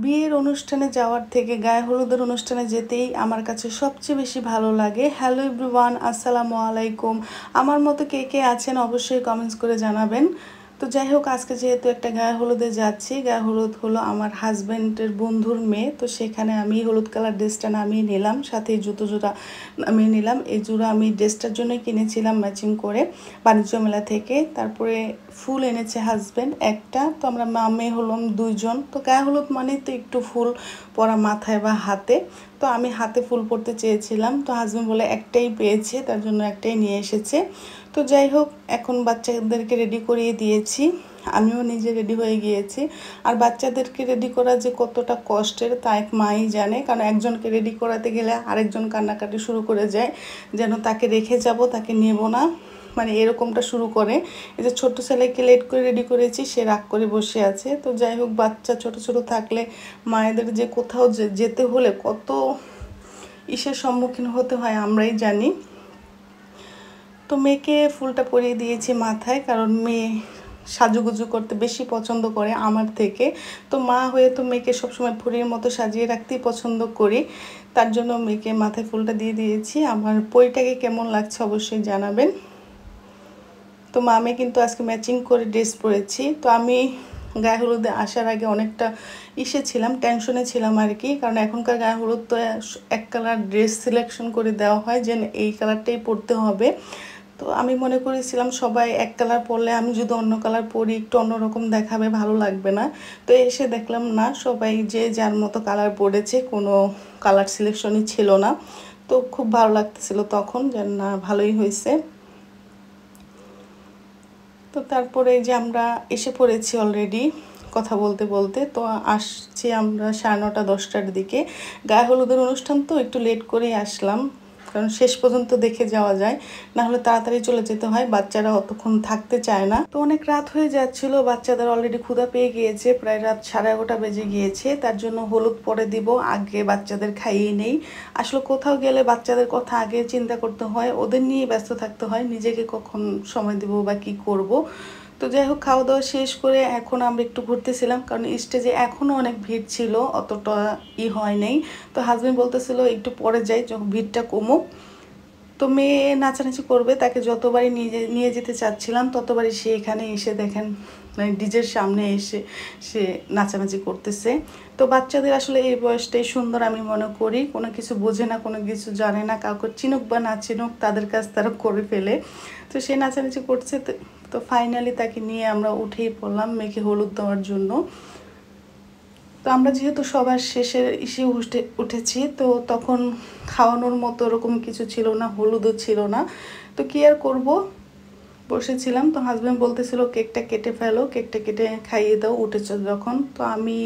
বিয়ের অনুষ্ঠানে যাওয়ার থেকে গায়ে হলুদের অনুষ্ঠানে যেতেই আমার কাছে সবচেয়ে বেশি ভালো লাগে। হ্যালো এভরিওয়ান, আসসালামু আলাইকুম। আমার মতো কে কে আছেন অবশ্যই কমেন্টস করে জানাবেন। তো যাই হোক, আজকে যেহেতু একটা গায়ে হলুদে যাচ্ছি, গায়ে হলুদ হলো আমার হাজব্যান্ডের বন্ধুর মেয়ে, তো সেখানে আমি হলুদ কালার ড্রেসটা নামিয়ে নিলাম, সাথে জুতো জোড়া নামিয়ে নিলাম। এই জোড়া আমি ড্রেসটার জন্যই কিনেছিলাম ম্যাচিং করে বাণিজ্য মেলা থেকে। তারপরে ফুল এনেছে হাজব্যান্ড একটা, তো আমরা মেয়ে হলাম দুইজন। তো গায়ে হলুদ মানে তো একটু ফুল পরা মাথায় বা হাতে, তো আমি হাতে ফুল পরতে চেয়েছিলাম, তো হাজব্যান্ড বলে একটাই পেয়েছে, তার জন্য একটাই নিয়ে এসেছে। তো যাই হোক, এখন বাচ্চাদেরকে রেডি করিয়ে দিয়েছি, আমিও নিজে রেডি হয়ে গিয়েছি। আর বাচ্চাদেরকে রেডি করা যে কতটা কষ্টের তা এক মাই জানে, কারণ একজনকে রেডি করাতে গেলে আরেকজন কান্নাকাটি শুরু করে যায়, যেন তাকে রেখে যাব, তাকে নেব না, মানে এরকমটা শুরু করে। এই যে ছোট ছেলেকে লেট করে রেডি করেছি, সে রাগ করে বসে আছে। তো যাই হোক, বাচ্চা ছোট ছোট থাকলে মায়েদের যে কোথাও যেতে হলে কত ইসের সম্মুখীন হতে হয় আমরাই জানি। তো মেয়েকে ফুলটা পরিয়ে দিয়েছি মাথায়, কারণ মেয়ে সাজুগুজু করতে বেশি পছন্দ করে আমার থেকে। তো মা হয়ে তো মেয়েকে সবসময় ফুলের মতো সাজিয়ে রাখতেই পছন্দ করি, তার জন্য মেয়েকে মাথায় ফুলটা দিয়ে দিয়েছি। আমার পরিটাকে কেমন লাগছে অবশ্যই জানাবেন। তো আমি কিন্তু আজকে ম্যাচিং করে ড্রেস পরেছি। তো আমি গায়ে হলুদে আসার আগে অনেকটা ছিলাম, টেনশনে ছিলাম আর কি, কারণ এখনকার গায়ে হলুদ তো এক কালার ড্রেস সিলেকশন করে দেওয়া হয় যে এই কালারটাই পরতে হবে। তো আমি মনে করেছিলাম সবাই এক কালার পরলে আমি যদি অন্য কালার পরি একটু অন্যরকম দেখাবে, ভালো লাগবে না। তো এসে দেখলাম না, সবাই যে যার মতো কালার পরেছে, কোনো কালার সিলেকশনই ছিল না। তো খুব ভালো লাগতেছিল তখন যে না, ভালোই হয়েছে। তো তারপরে যে আমরা এসে পড়েছি অলরেডি কথা বলতে বলতে। তো আসছি আমরা 9:30-10টার দিকে। গায়ে হলুদের অনুষ্ঠান তো একটু লেট করেই আসলাম, কারণ শেষ পর্যন্ত দেখে যাওয়া যায়, না হলে তাড়াতাড়ি চলে যেতে হয়, বাচ্চারা অতক্ষণ থাকতে চায় না। তো অনেক রাত হয়ে যাচ্ছিল, বাচ্চাদের অলরেডি ক্ষুধা পেয়ে গিয়েছে, প্রায় রাত 11:30 বেজে গিয়েছে। তার জন্য হলুদ পরে দিব, আগে বাচ্চাদের খাইয়ে নেই। আসলে কোথাও গেলে বাচ্চাদের কথা আগে চিন্তা করতে হয়, ওদের নিয়ে ব্যস্ত থাকতে হয়, নিজেকে কখন সময় দেবো বা কী করব। তো যাই হোক, খাওয়া দাওয়া শেষ করে এখন আমরা একটু ঘুরতেছিলাম, কারণ স্টেজে এখনও অনেক ভিড় ছিল, অতটা হয় নাই। তো হাজব্যান্ড বলতেছিল একটু পরে যাই, যখন ভিড়টা কমুক। তো মেয়ে নাচানাচি করবে, তাকে যতবারই নিয়ে যেতে চাচ্ছিলাম ততবারই সে এখানে এসে দেখেন, মানে ডিজের সামনে এসে সে নাচানাচি করতেছে। তো বাচ্চাদের আসলে এই বয়সটাই সুন্দর আমি মনে করি, কোনো কিছু বোঝে না, কোনো কিছু জানে না, কাউকে চিনুক বা না চিনুক তাদের কাজ তারা করে ফেলে। তো সে নাচানাচি করছে। তো ফাইনালি তাকে নিয়ে আমরা উঠেই পড়লাম মেয়েকে হলুদ দেওয়ার জন্য। তো আমরা যেহেতু সবার শেষে উঠেছি, তো তখন খাওয়ানোর মতো ওরকম কিছু ছিল না, হলুদও ছিল না। তো কী আর করবো, বসেছিলাম। তো হাজব্যান্ড বলতেছিল কেকটা কেটে ফেলো, কেকটা কেটে খাইয়ে দাও উঠেছ যখন। তো আমি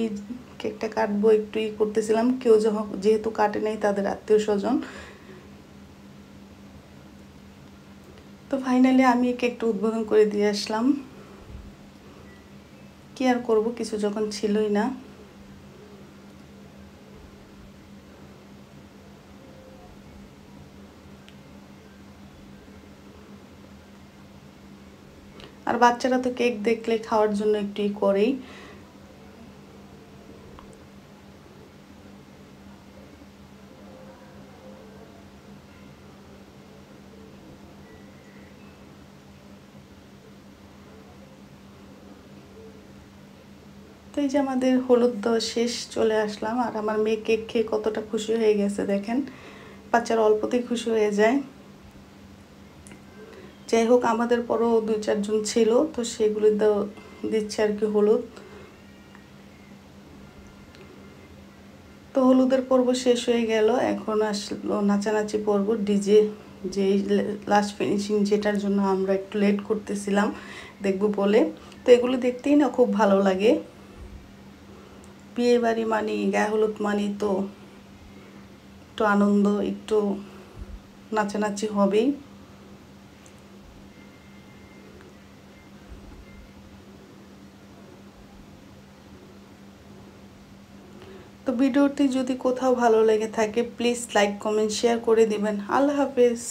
কেকটা কাটবো একটু করতেছিলাম, কেউ যেহেতু কাটে নেই, তাদের আত্মীয় স্বজন। তো ফাইনালি আমি কেকটা উদ্বোধন করে দিয়ে আসলাম। কি আর করব, কিছু যখন ছিলই না। আর বাচ্চারা তো কেক দেখলে খাওয়ার জন্য একটু করেই। তো এই যে আমাদের হলুদ দেওয়া শেষ, চলে আসলাম। আর আমার মেয়ে কেক খেয়ে কতটা খুশি হয়ে গেছে দেখেন, বাচ্চারা অল্পতেই খুশি হয়ে যায়। যাই হোক, আমাদের পরও 2-4 জন ছিল, তো সেগুলি দিচ্ছে আর কি হলুদ। তো হলুদের পর্ব শেষ হয়ে গেল, এখন আসলো নাচানাচি পর্ব, ডিজে, যে লাস্ট ফিনিশিং, যেটার জন্য আমরা একটু লেট করতেছিলাম দেখব বলে। তো এগুলো দেখতেই না খুব ভালো লাগে। বিয়ে বাড়ি মানি, গায়ে হলুদ মানি তো একটু আনন্দ, একটু নাচানাচি হবেই। তো ভিডিওটি যদি কোথাও ভালো লেগে থাকে প্লিজ লাইক কমেন্ট শেয়ার করে দিবেন। আল্লাহ হাফেজ।